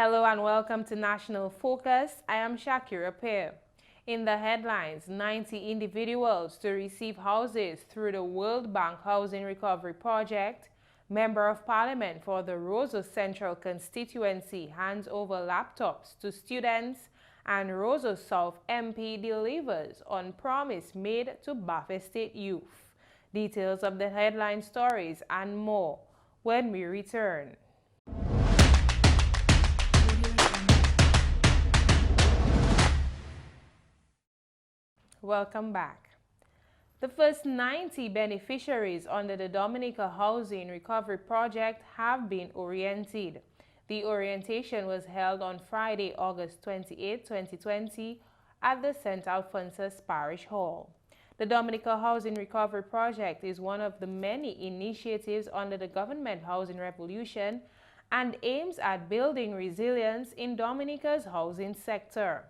Hello and welcome to National Focus. I am Shakira Peer. In the headlines, 90 individuals to receive houses through the World Bank Housing Recovery Project. Member of Parliament for the Roseau Central constituency hands over laptops to students, and Roseau South MP delivers on promise made to Bafe State youth. Details of the headline stories and more when we return. Welcome back. The first 90 beneficiaries under the Dominica Housing Recovery Project have been oriented. The orientation was held on Friday, August 28, 2020 at the St. Alphonsus Parish Hall. The Dominica Housing Recovery Project is one of the many initiatives under the Government Housing Revolution and aims at building resilience in Dominica's housing sector.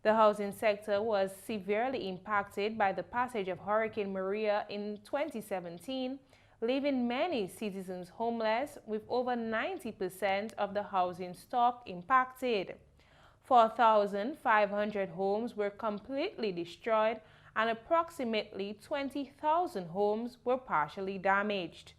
The housing sector was severely impacted by the passage of Hurricane Maria in 2017, leaving many citizens homeless, with over 90% of the housing stock impacted. 4,500 homes were completely destroyed and approximately 20,000 homes were partially damaged.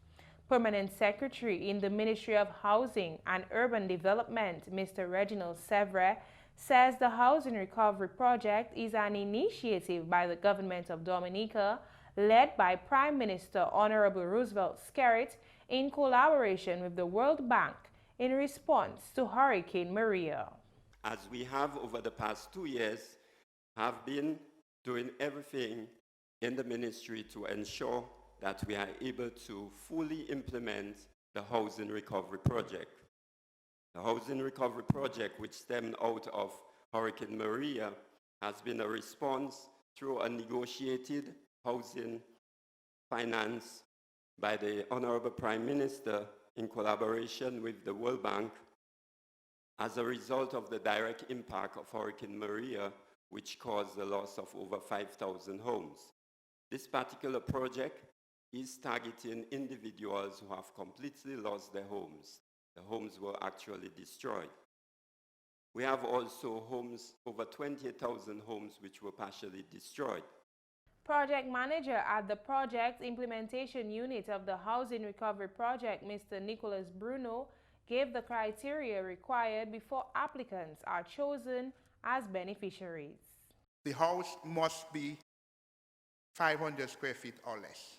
Permanent Secretary in the Ministry of Housing and Urban Development, Mr. Reginald Sevre, says the Housing Recovery Project is an initiative by the government of Dominica, led by Prime Minister Honorable Roosevelt Skerrit in collaboration with the World Bank in response to Hurricane Maria. As we have over the past 2 years, have been doing everything in the ministry to ensure that we are able to fully implement the Housing Recovery Project. The Housing Recovery Project, which stemmed out of Hurricane Maria, has been a response through a negotiated housing finance by the Honorable Prime Minister in collaboration with the World Bank as a result of the direct impact of Hurricane Maria, which caused the loss of over 5,000 homes. This particular project is targeting individuals who have completely lost their homes. The homes were actually destroyed. We have also homes, over 20,000 homes, which were partially destroyed. Project Manager at the Project Implementation Unit of the Housing Recovery Project, Mr. Nicholas Bruno, gave the criteria required before applicants are chosen as beneficiaries. The house must be 500 square feet or less.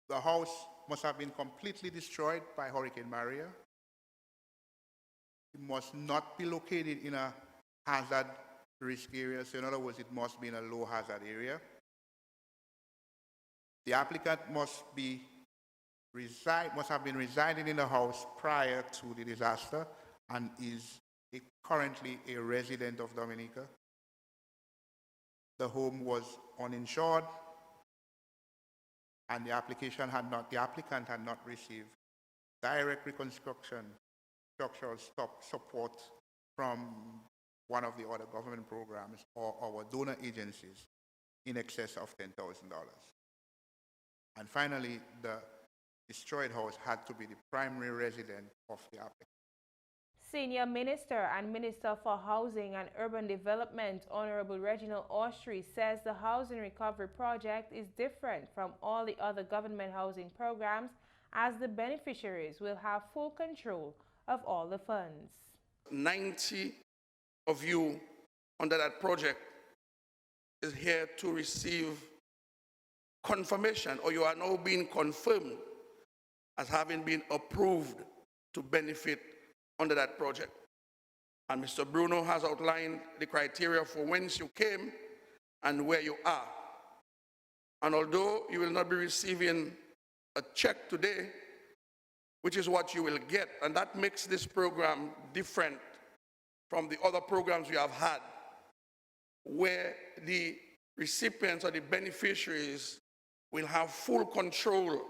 The house must have been completely destroyed by Hurricane Maria. It must not be located in a hazard risk area. So in other words, it must be in a low hazard area. The applicant must have been residing in the house prior to the disaster and is currently a resident of Dominica. The home was uninsured, and the applicant had not received direct reconstruction structural support from one of the other government programs or our donor agencies in excess of $10,000. And finally, the destroyed house had to be the primary resident of the applicant. Senior Minister and Minister for Housing and Urban Development, Honorable Reginald Austrie, says the Housing Recovery Project is different from all the other government housing programs, as the beneficiaries will have full control of all the funds. 90 of you under that project is here to receive confirmation, or you are now being confirmed as having been approved to benefit under that project. And Mr. Bruno has outlined the criteria for whence you came and where you are. And although you will not be receiving a check today, which is what you will get, and that makes this program different from the other programs we have had, where the recipients or the beneficiaries will have full control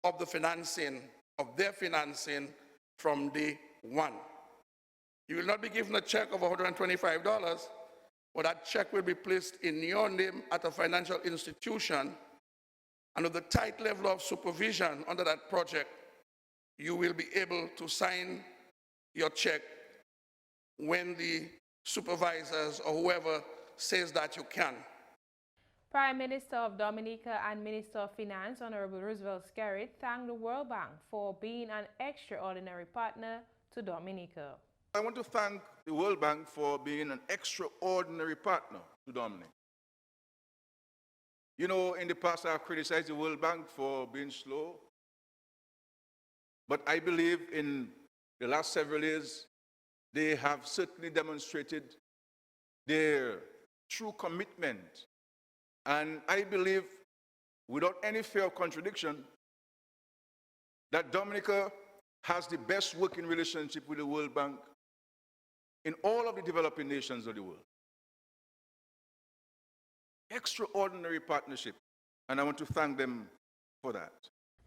of the financing, of their financing from day one. You will not be given a check of $125, but that check will be placed in your name at a financial institution, and with the tight level of supervision under that project, you will be able to sign your check when the supervisors or whoever says that you can. Prime Minister of Dominica and Minister of Finance, Honorable Roosevelt Skerrit, thanked the World Bank for being an extraordinary partner to Dominica. I want to thank the World Bank for being an extraordinary partner to Dominica. You know, in the past I've criticized the World Bank for being slow, but I believe in the last several years, they have certainly demonstrated their true commitment. And I believe, without any fear of contradiction, that Dominica has the best working relationship with the World Bank in all of the developing nations of the world. Extraordinary partnership, and I want to thank them for that.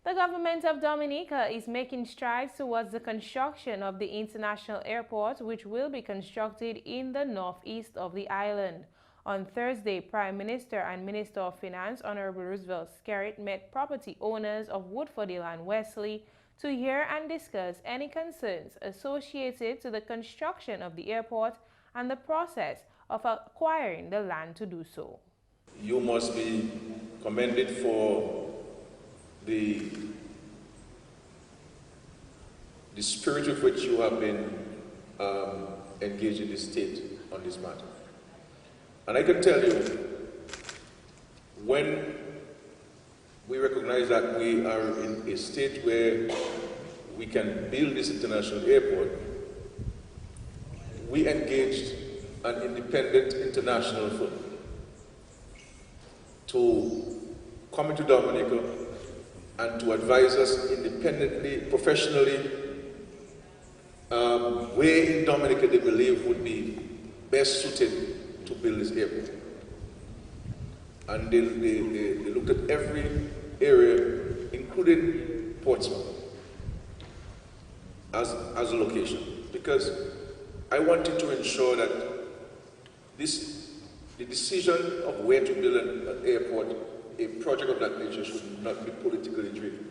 The government of Dominica is making strides towards the construction of the international airport, which will be constructed in the northeast of the island. On Thursday, Prime Minister and Minister of Finance, Honorable Roosevelt Skerrit, met property owners of Woodfordale and Wesley to hear and discuss any concerns associated to the construction of the airport and the process of acquiring the land to do so. You must be commended for the spirit with which you have been engaged in the state on this matter. And I can tell you, when we recognize that we are in a state where we can build this international airport, we engaged an independent international firm to come into Dominica and to advise us independently, professionally, where in Dominica they believe would be best suited to build this airport. And they looked at every area, including Portsmouth, as a location, because I wanted to ensure that the decision of where to build an airport, a project of that nature, should not be politically driven.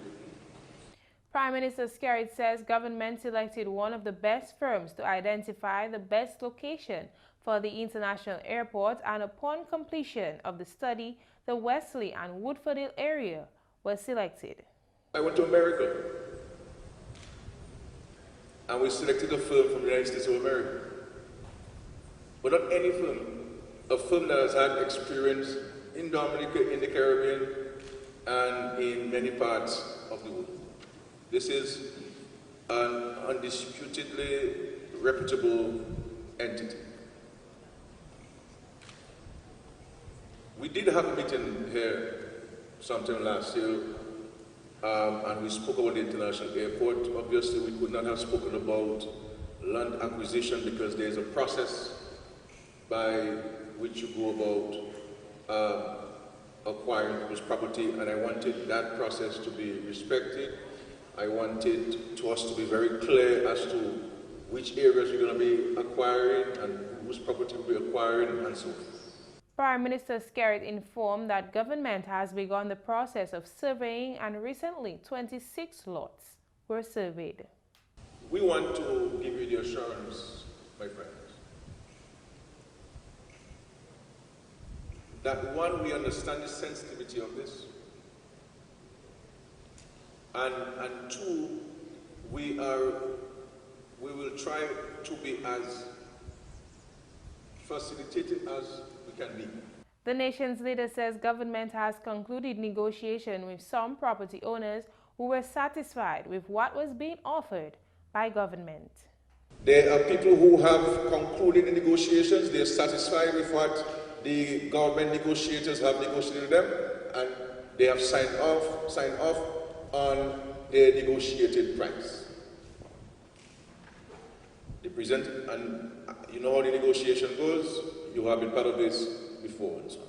Prime Minister Skerrit says government selected one of the best firms to identify the best location for the international airport, and upon completion of the study, the Wesley and Woodfordale area was selected. I went to America, and we selected a firm from the United States of America. But not any firm, a firm that has had experience in Dominica, in the Caribbean, and in many parts of the world. This is an undisputedly reputable entity. We did have a meeting here sometime last year, and we spoke about the international airport. Obviously, we could not have spoken about land acquisition because there's a process by which you go about acquiring people's property, and I wanted that process to be respected. I wanted us to be very clear as to which areas we're going to be acquiring and whose property we'll be acquiring and so forth. Prime Minister Skerrit informed that government has begun the process of surveying, and recently 26 lots were surveyed. We want to give you the assurance, my friends, that one, we understand the sensitivity of this, and two, we will try to be as facilitated as we can be. The nation's leader says government has concluded negotiation with some property owners who were satisfied with what was being offered by government. There are people who have concluded the negotiations, they're satisfied with what the government negotiators have negotiated with them, and they have signed off on their negotiated price. They present, and you know how the negotiation goes, you have been part of this before and so on.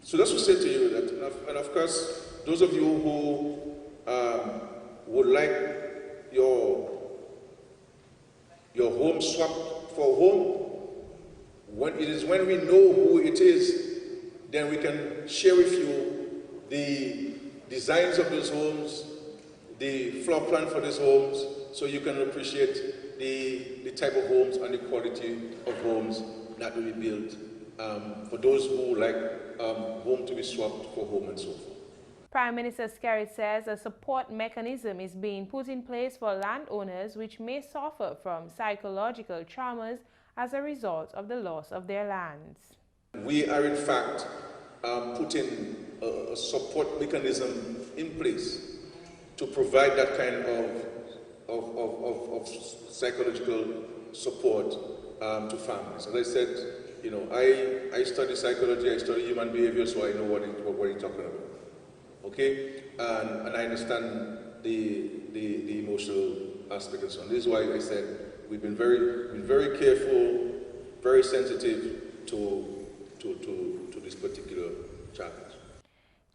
So that's to say to you that, and of course, those of you who would like your home swapped for home, when we know who it is, then we can share with you the designs of those homes, the floor plan for these homes, so you can appreciate the type of homes and the quality of homes that will be built for those who like home to be swapped for home and so forth. Prime Minister Skerrit says a support mechanism is being put in place for landowners which may suffer from psychological traumas as a result of the loss of their lands. We are in fact putting a support mechanism in place to provide that kind of psychological support to families. As I said, you know, I study psychology, I study human behavior, so I know what you're talking about. Okay, and I understand the emotional aspect and so on. This is why I said we've been very careful, very sensitive to this particular challenge.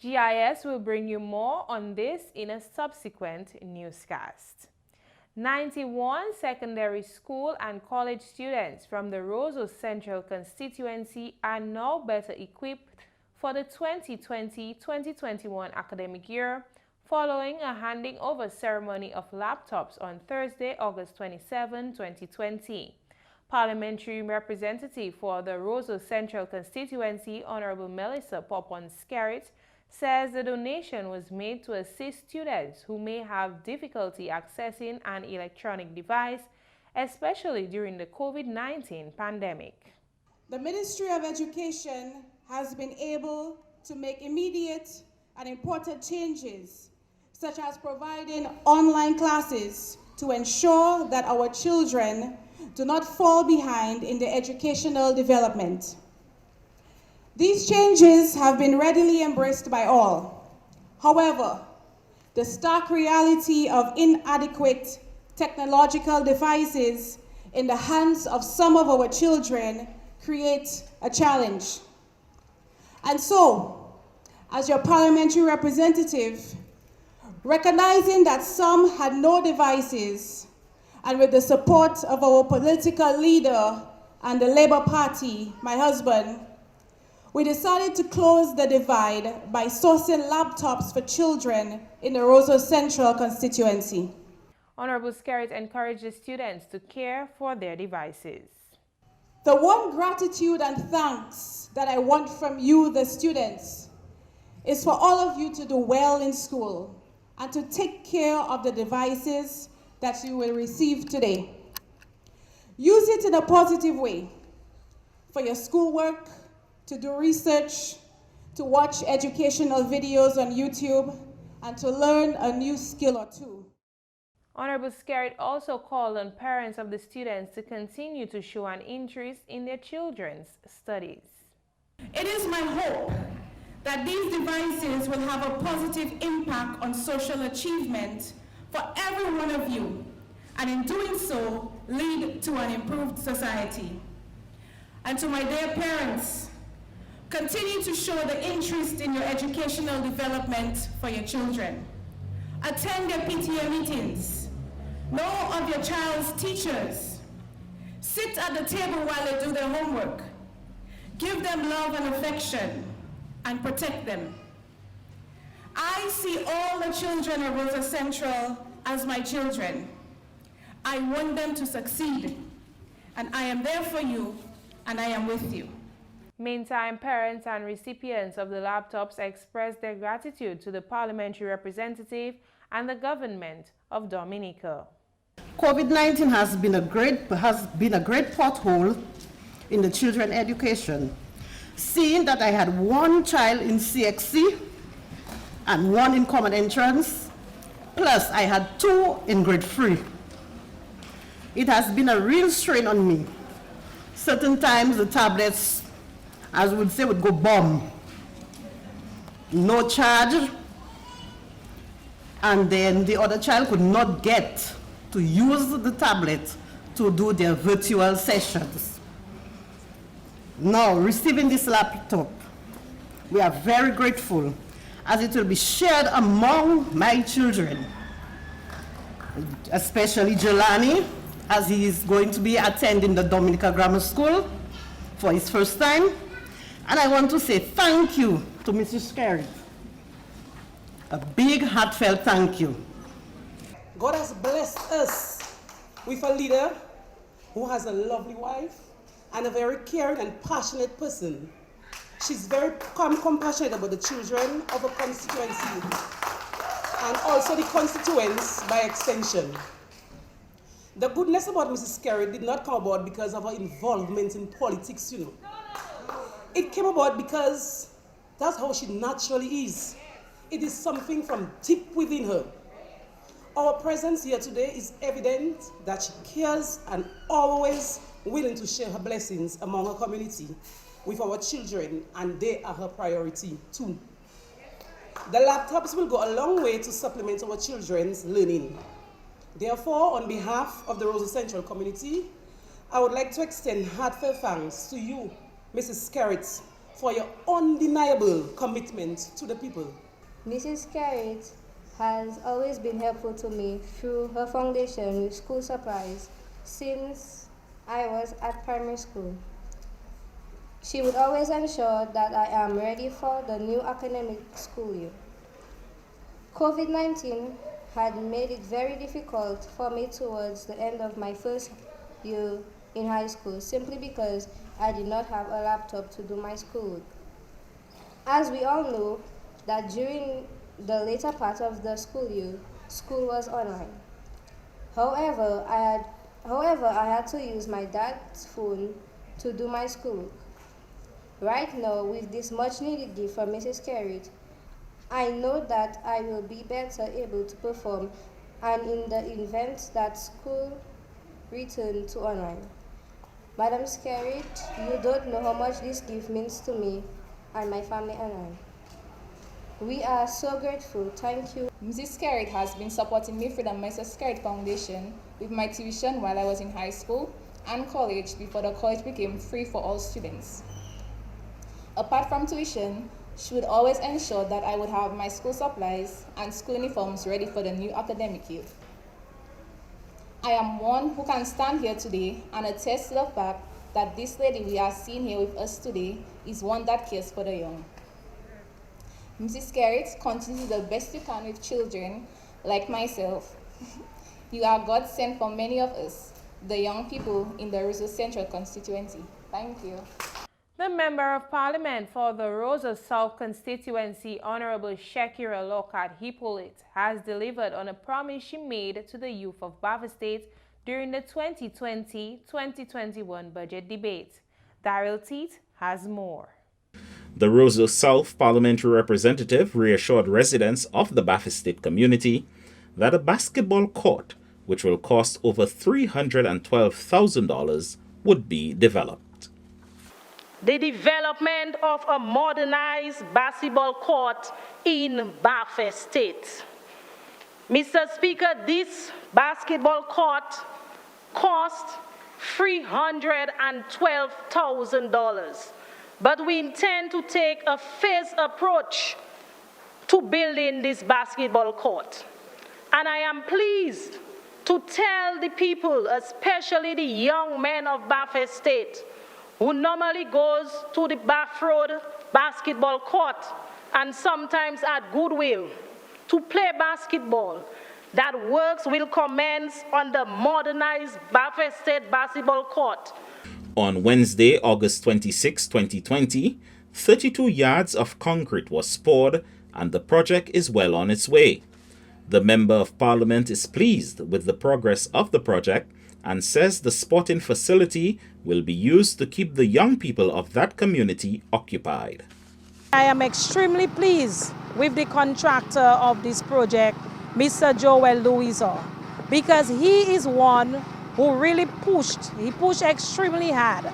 GIS will bring you more on this in a subsequent newscast. 91 secondary school and college students from the Roseau Central constituency are now better equipped for the 2020-2021 academic year, following a handing over ceremony of laptops on Thursday, August 27, 2020. Parliamentary representative for the Roseau Central constituency, Honorable Melissa Popon-Skerrit, says the donation was made to assist students who may have difficulty accessing an electronic device, especially during the COVID-19 pandemic. The Ministry of Education has been able to make immediate and important changes, such as providing online classes to ensure that our children do not fall behind in their educational development. These changes have been readily embraced by all. However, the stark reality of inadequate technological devices in the hands of some of our children creates a challenge. And so, as your parliamentary representative, recognizing that some had no devices, and with the support of our political leader and the Labour Party, my husband, we decided to close the divide by sourcing laptops for children in the Roseau Central constituency. Honorable Skerrit encouraged the students to care for their devices. The one gratitude and thanks that I want from you, the students, is for all of you to do well in school and to take care of the devices that you will receive today. Use it in a positive way for your schoolwork, to do research, to watch educational videos on YouTube, and to learn a new skill or two. Honorable Skerrit also called on parents of the students to continue to show an interest in their children's studies. It is my hope that these devices will have a positive impact on social achievement for every one of you, and in doing so, lead to an improved society. And to my dear parents, continue to show the interest in your educational development for your children. Attend their PTA meetings. Know of your child's teachers. Sit at the table while they do their homework. Give them love and affection, and protect them. I see all the children of Roseau Central as my children. I want them to succeed, and I am there for you, and I am with you. Meantime, parents and recipients of the laptops expressed their gratitude to the parliamentary representative and the government of Dominica. COVID-19 has been a great pothole in the children's education. Seeing that I had one child in CXC and one in Common Entrance, plus I had 2 in grade 3. It has been a real strain on me. Certain times the tablets, as we would say, would go bomb. No charge, and then the other child could not get to use the tablet to do their virtual sessions. Now, receiving this laptop, we are very grateful, as it will be shared among my children, especially Jelani, as he is going to be attending the Dominica Grammar School for his first time. And I want to say thank you to Mrs. Skerrit A big heartfelt thank you. God has blessed us with a leader who has a lovely wife and a very caring and passionate person. She's very compassionate about the children of a constituency and also the constituents by extension. The goodness about Mrs. Carey did not come about because of her involvement in politics, you know. It came about because that's how she naturally is. It is something from deep within her. Our presence here today is evident that she cares and always willing to share her blessings among her community with our children, and they are her priority too. The laptops will go a long way to supplement our children's learning. Therefore, on behalf of the Roseau Central community, I would like to extend heartfelt thanks to you, Mrs. Skerritt, for your undeniable commitment to the people. Mrs. Skerritt has always been helpful to me through her foundation with school supplies since I was at primary school. She would always ensure that I am ready for the new academic school year. COVID-19 had made it very difficult for me towards the end of my first year in high school, simply because I did not have a laptop to do my schoolwork. As we all know, that during the later part of the school year, school was online. However, I had to use my dad's phone to do my schoolwork. Right now, with this much needed gift from Mrs. Skerritt, I know that I will be better able to perform and in the event that school return to online. Madam Skerritt, you don't know how much this gift means to me and my family and I. We are so grateful. Thank you. Mrs. Skerritt has been supporting me through the Mrs. Skerritt Foundation with my tuition while I was in high school and college before the college became free for all students. Apart from tuition, she would always ensure that I would have my school supplies and school uniforms ready for the new academic year. I am one who can stand here today and attest to the fact that this lady we are seeing here with us today is one that cares for the young. Mrs. Skerritt, continue to do the best you can with children like myself. You are God sent for many of us, the young people in the Roseau Central constituency. Thank you. The Member of Parliament for the Roseau South constituency, Honorable Shakira Lockhart Hippolyte, has delivered on a promise she made to the youth of Bafa State during the 2020-2021 budget debate. Daryl Teet has more. The Roseau South parliamentary representative reassured residents of the Bafa State community that a basketball court, which will cost over $312,000, would be developed. The development of a modernized basketball court in Bafa State. Mr. Speaker, this basketball court cost $312,000, but we intend to take a phased approach to building this basketball court. And I am pleased to tell the people, especially the young men of Bafa State, who normally goes to the Bath Road basketball court and sometimes at Goodwill to play basketball, that works will commence on the modernized Bafa State basketball court. On Wednesday, August 26, 2020, 32 yards of concrete was poured and the project is well on its way. The Member of Parliament is pleased with the progress of the project and says the sporting facility will be used to keep the young people of that community occupied. I am extremely pleased with the contractor of this project, Mr. Joel Louisa, because he is one who really pushed. He pushed extremely hard,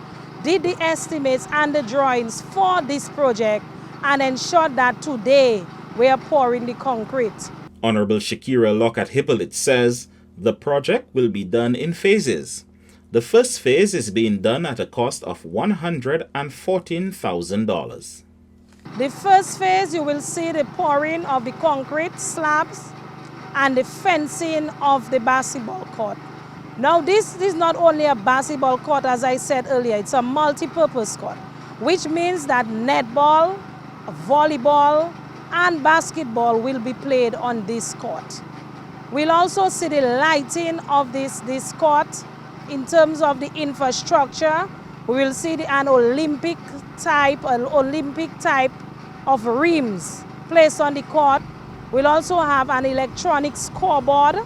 did the estimates and the drawings for this project, and ensured that today we are pouring the concrete. Honorable Shakira Lockhart Hippolyte says the project will be done in phases. The first phase is being done at a cost of $114,000. The first phase, you will see the pouring of the concrete slabs and the fencing of the basketball court. Now, this is not only a basketball court, as I said earlier, it's a multi-purpose court, which means that netball, volleyball, and basketball will be played on this court. We'll also see the lighting of this court in terms of the infrastructure. We will see an Olympic type of rims placed on the court. We'll also have an electronic scoreboard,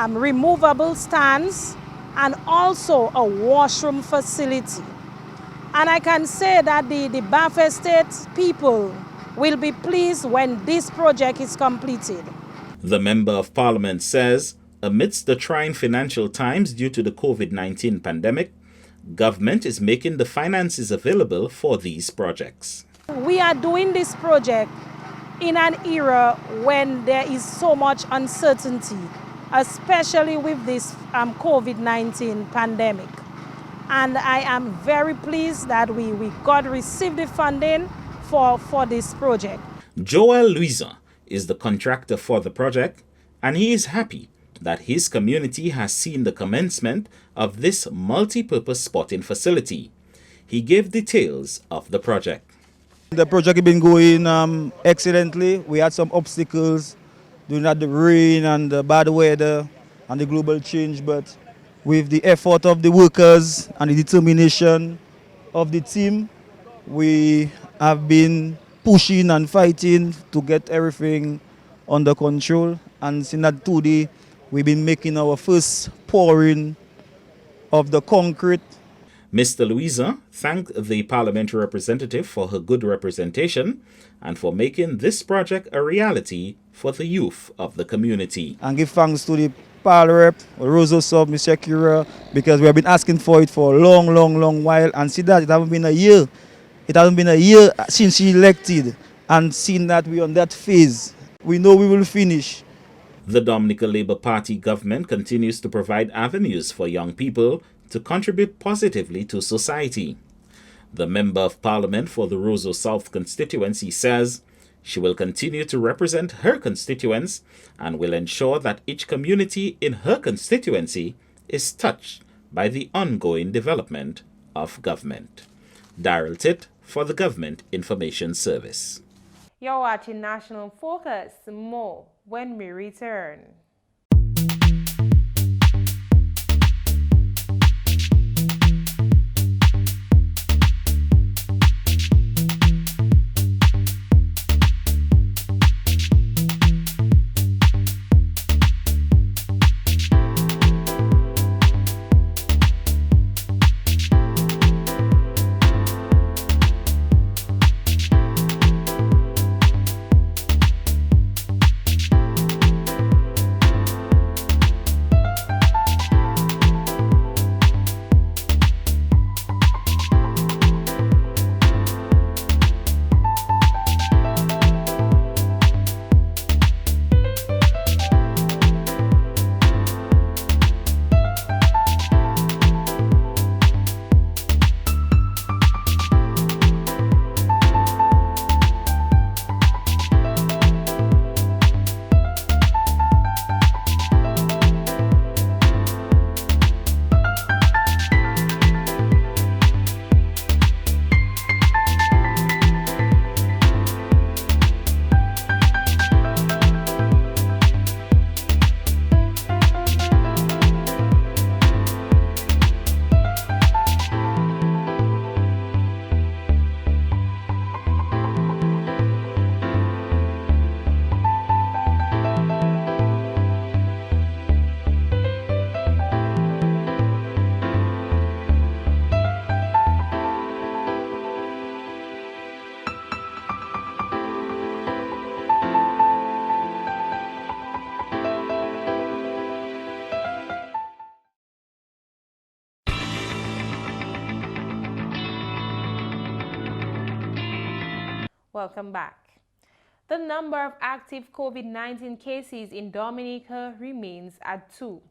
removable stands, and also a washroom facility. And I can say that the Bafa State people will be pleased when this project is completed. The Member of Parliament says, amidst the trying financial times due to the COVID-19 pandemic, government is making the finances available for these projects. We are doing this project in an era when there is so much uncertainty, especially with this COVID-19 pandemic. And I am very pleased that we received the funding for this project. Joel Luisa is the contractor for the project, and he is happy that his community has seen the commencement of this multi-purpose sporting facility. He gave details of the project. The project has been going excellently. We had some obstacles during the rain and the bad weather and the global change, but with the effort of the workers and the determination of the team, we have been pushing and fighting to get everything under control. And since that today, we've been making our first pouring of the concrete. Mr. Louisa thanked the parliamentary representative for her good representation and for making this project a reality for the youth of the community. And give thanks to the Pal Rep, Rosa Sub, Mr. Kira, because we have been asking for it for a long while, and see that it hasn't been a year. It hasn't been a year since she elected, and seeing that we're on that phase, we know we will finish. The Dominica Labour Party government continues to provide avenues for young people to contribute positively to society. The Member of Parliament for the Roseau South constituency says she will continue to represent her constituents and will ensure that each community in her constituency is touched by the ongoing development of government. Daryl Titt for the Government Information Service. You're watching National Focus. More when we return. Welcome back. The number of active COVID-19 cases in Dominica remains at 2.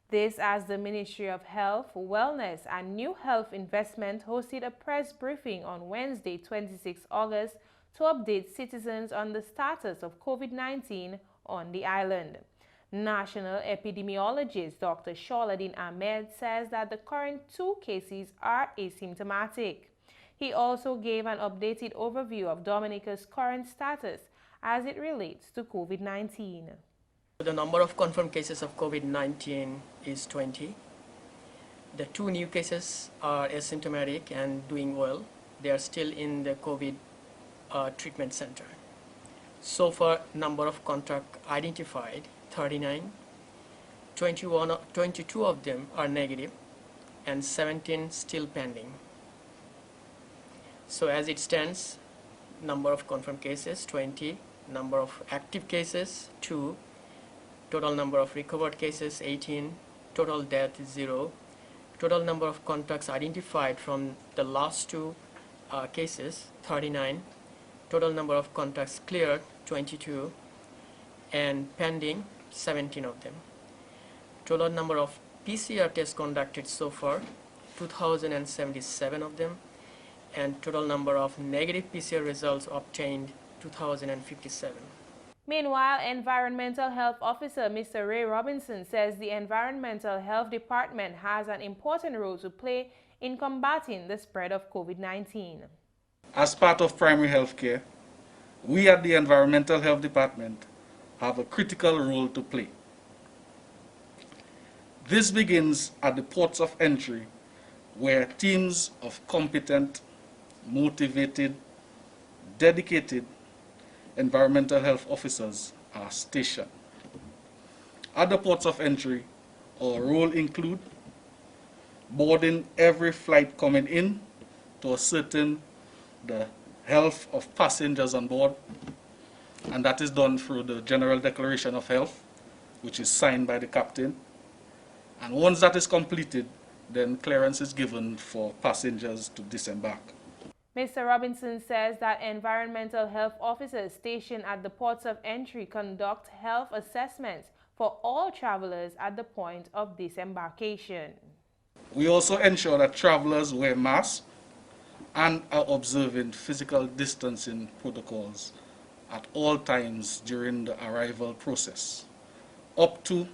This as the Ministry of Health, Wellness and New Health Investment hosted a press briefing on Wednesday, 26 August to update citizens on the status of COVID-19 on the island. National epidemiologist Dr. Shauladin Ahmed says that the current 2 cases are asymptomatic. He also gave an updated overview of Dominica's current status as it relates to COVID-19. The number of confirmed cases of COVID-19 is 20. The 2 new cases are asymptomatic and doing well. They are still in the COVID treatment center. So far, number of contact identified, 39. 22 of them are negative and 17 still pending. So as it stands, number of confirmed cases, 20. Number of active cases, 2. Total number of recovered cases, 18. Total death is 0. Total number of contacts identified from the last 2 cases, 39. Total number of contacts cleared, 22. And pending, 17 of them. Total number of PCR tests conducted so far, 2,077 of them. And total number of negative PCR results obtained, 2,057. Meanwhile, Environmental Health Officer Mr. Ray Robinson says the Environmental Health Department has an important role to play in combating the spread of COVID-19. As part of primary health care, we at the Environmental Health Department have a critical role to play. This begins at the ports of entry, where teams of competent, motivated, dedicated environmental health officers are stationed. At the ports of entry, our role include boarding every flight coming in to ascertain the health of passengers on board, and that is done through the General Declaration of Health, which is signed by the captain. And once that is completed, then clearance is given for passengers to disembark. Mr. Robinson says that environmental health officers stationed at the ports of entry conduct health assessments for all travelers at the point of disembarkation. We also ensure that travelers wear masks and are observing physical distancing protocols at all times during the arrival process, up to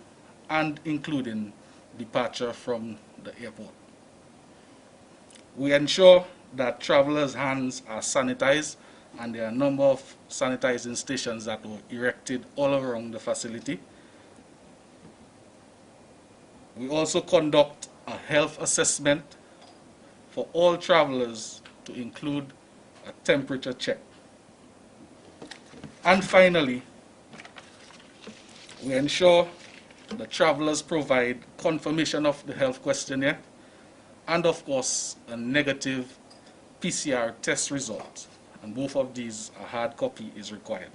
and including departure from the airport. We ensure that travelers' hands are sanitized, and there are a number of sanitizing stations that were erected all around the facility. We also conduct a health assessment for all travelers to include a temperature check. And finally, we ensure the travelers provide confirmation of the health questionnaire and, of course, a negative PCR test result. And both of these, a hard copy is required.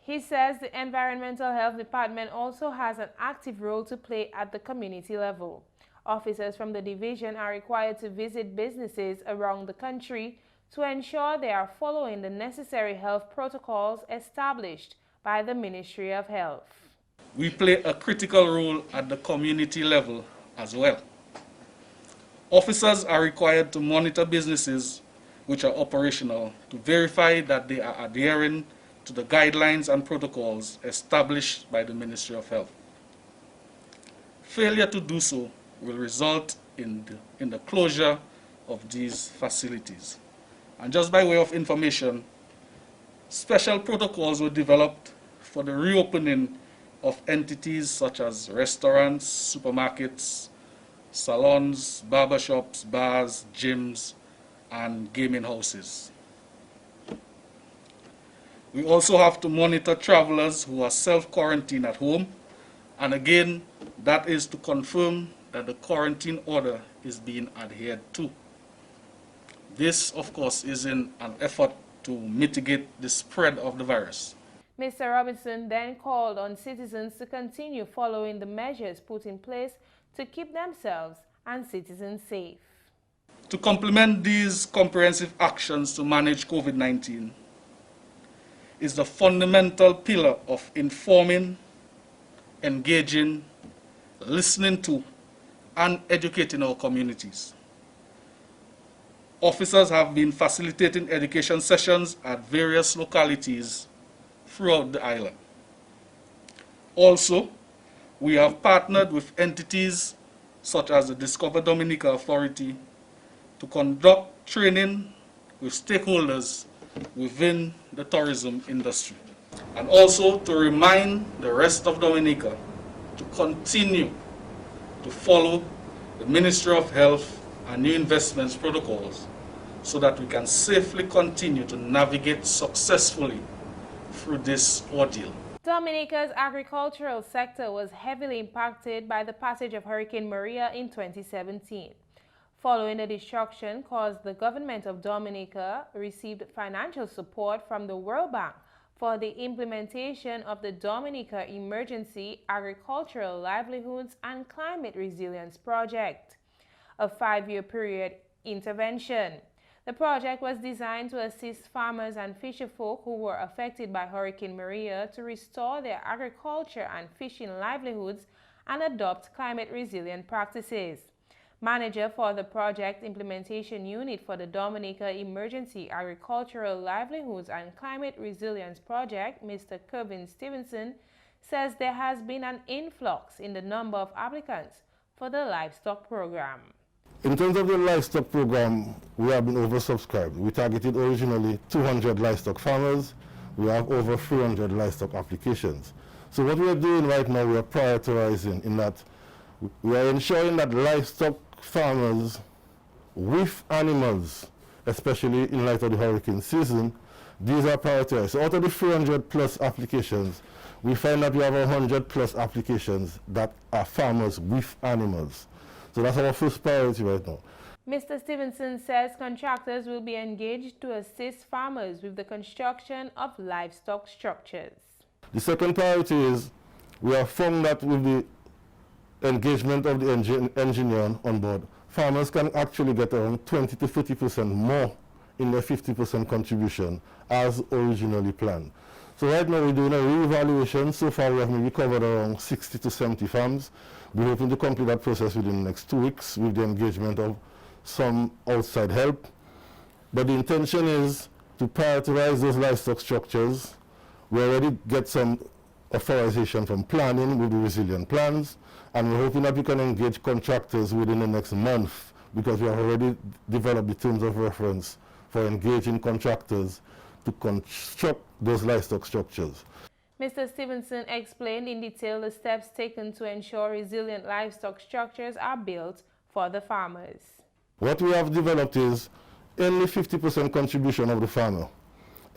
He says the Environmental Health Department also has an active role to play at the community level. Officers from the division are required to visit businesses around the country to ensure they are following the necessary health protocols established by the Ministry of Health. We play a critical role at the community level as well. Officers are required to monitor businesses which are operational to verify that they are adhering to the guidelines and protocols established by the Ministry of Health. Failure to do so will result in the closure of these facilities. And just by way of information, special protocols were developed for the reopening of entities such as restaurants, supermarkets, salons, barbershops, bars, gyms, and gaming houses. We also have to monitor travelers who are self-quarantined at home, and again, that is to confirm that the quarantine order is being adhered to. This, of course, is in an effort to mitigate the spread of the virus. Mr. Robinson then called on citizens to continue following the measures put in place to keep themselves and citizens safe. To complement these comprehensive actions to manage COVID-19 is the fundamental pillar of informing, engaging, listening to, and educating our communities. Officers have been facilitating education sessions at various localities throughout the island. Also, we have partnered with entities such as the Discover Dominica Authority to conduct training with stakeholders within the tourism industry. and also to remind the rest of Dominica to continue to follow the Ministry of Health and New Investments protocols so that we can safely continue to navigate successfully through this ordeal. Dominica's agricultural sector was heavily impacted by the passage of Hurricane Maria in 2017. Following the destruction caused, the government of Dominica received financial support from the World Bank for the implementation of the Dominica Emergency Agricultural Livelihoods and Climate Resilience Project, a 5-year period intervention. The project was designed to assist farmers and fisherfolk who were affected by Hurricane Maria to restore their agriculture and fishing livelihoods and adopt climate-resilient practices. Manager for the Project Implementation Unit for the Dominica Emergency Agricultural Livelihoods and Climate Resilience Project, Mr. Kevin Stevenson, says there has been an influx in the number of applicants for the livestock program. In terms of the livestock program, we have been oversubscribed. We targeted originally 200 livestock farmers. We have over 300 livestock applications. So what we are doing right now, we are prioritizing in that we are ensuring that livestock farmers with animals, especially in light of the hurricane season, these are prioritized. So out of the 300 plus applications, we find that we have 100 plus applications that are farmers with animals. So that's our first priority right now. Mr. Stevenson says contractors will be engaged to assist farmers with the construction of livestock structures. The second priority is we have found that with the engagement of the engineer on board, farmers can actually get around 20 to 30% more in their 50% contribution as originally planned. So right now we're doing a re-evaluation. So far we have maybe covered around 60 to 70 farms. We're hoping to complete that process within the next 2 weeks with the engagement of some outside help. But the intention is to prioritize those livestock structures. We already get some authorization from planning with the resilient plans, and we're hoping that we can engage contractors within the next month because we have already developed the terms of reference for engaging contractors to construct those livestock structures. Mr. Stevenson explained in detail the steps taken to ensure resilient livestock structures are built for the farmers. What we have developed is only 50% contribution of the farmer.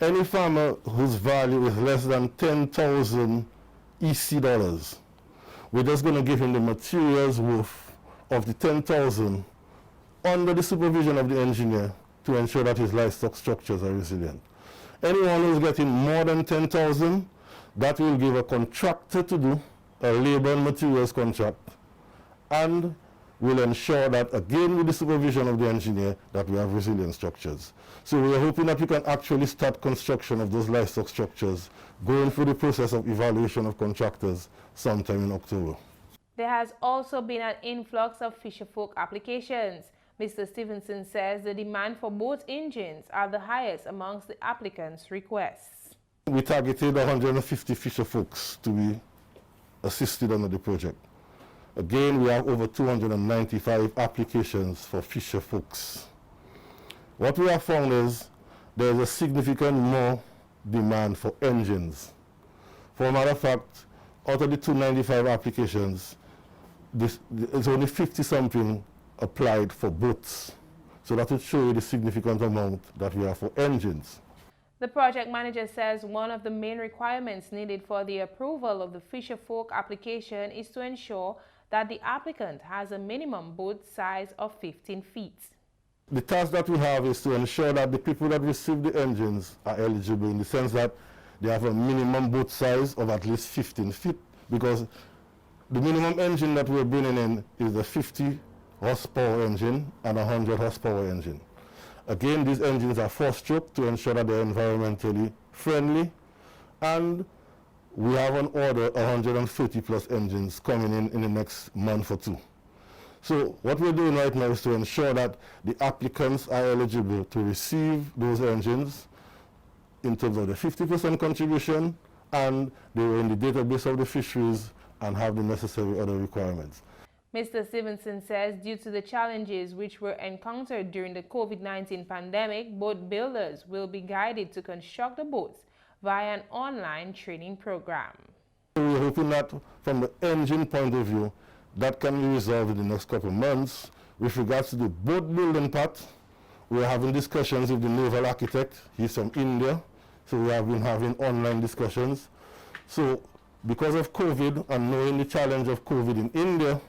Any farmer whose value is less than 10,000 EC dollars, we're just going to give him the materials worth of the 10,000 under the supervision of the engineer to ensure that his livestock structures are resilient. Anyone who's getting more than 10,000, that will give a contractor to do a labor and materials contract, and will ensure that, again with the supervision of the engineer, that we have resilient structures. So we are hoping that we can actually start construction of those livestock structures, going through the process of evaluation of contractors sometime in October. There has also been an influx of fisherfolk applications. Mr. Stevenson says the demand for boat engines are the highest amongst the applicants' requests. We targeted 150 fisherfolks to be assisted under the project. Again, we have over 295 applications for fisherfolks. What we have found is there is a significant more demand for engines. For a matter of fact, out of the 295 applications, there's only 50-something applied for boats. So that would show you the significant amount that we have for engines. The project manager says one of the main requirements needed for the approval of the fisherfolk application is to ensure that the applicant has a minimum boat size of 15 feet. The task that we have is to ensure that the people that receive the engines are eligible in the sense that they have a minimum boat size of at least 15 feet, because the minimum engine that we're bringing in is a 50 horsepower engine and a 100 horsepower engine. Again, these engines are 4-stroke to ensure that they're environmentally friendly, and we have on order 130 plus engines coming in the next month or two. So what we're doing right now is to ensure that the applicants are eligible to receive those engines in terms of the 50% contribution, and they were in the database of the fisheries and have the necessary other requirements. Mr. Stevenson says due to the challenges which were encountered during the COVID-19 pandemic, boat builders will be guided to construct the boats via an online training program. We're hoping that from the engine point of view, that can be resolved in the next couple of months. With regards to the boat building part, we're having discussions with the naval architect. He's from India, so we have been having online discussions. So because of COVID and knowing the challenge of COVID in India,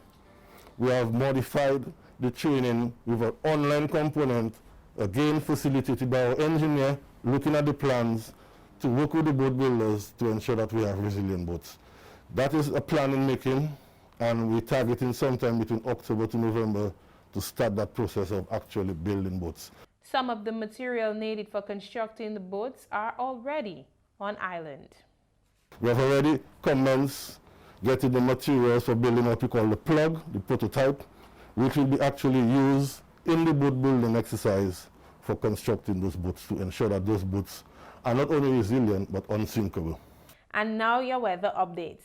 we have modified the training with an online component, again facilitated by our engineer, looking at the plans to work with the boat builders to ensure that we have resilient boats. That is a plan in making, and we're targeting sometime between October to November to start that process of actually building boats. Some of the material needed for constructing the boats are already on island. We have already commenced getting the materials for building what we call the plug, the prototype, which will be actually used in the boat building exercise for constructing those boats to ensure that those boats are not only resilient but unsinkable. And now your weather updates.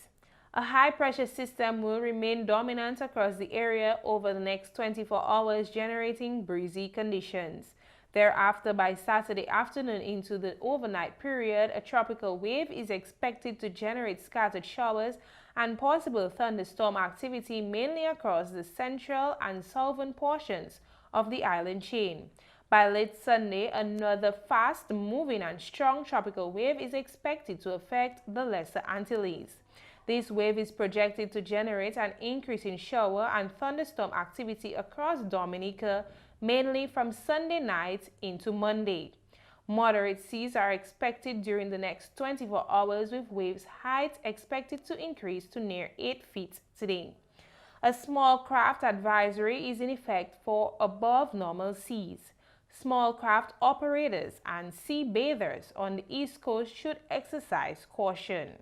A high-pressure system will remain dominant across the area over the next 24 hours, generating breezy conditions. Thereafter, by Saturday afternoon into the overnight period, a tropical wave is expected to generate scattered showers and possible thunderstorm activity mainly across the central and southern portions of the island chain. By late Sunday, another fast-moving and strong tropical wave is expected to affect the Lesser Antilles. This wave is projected to generate an increase in shower and thunderstorm activity across Dominica, mainly from Sunday night into Monday. Moderate seas are expected during the next 24 hours, with waves height expected to increase to near 8 feet today. A small craft advisory is in effect for above normal seas. Small craft operators and sea bathers on the East Coast should exercise caution.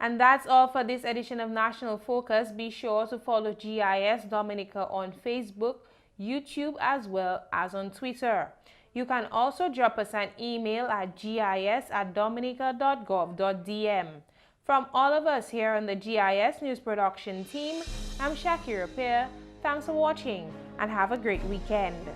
And that's all for this edition of National Focus. Be sure to follow GIS Dominica on Facebook, YouTube, as well as on Twitter. You can also drop us an email at gis@dominica.gov.dm. From all of us here on the GIS News Production team, I'm Shakira Peer. Thanks for watching and have a great weekend.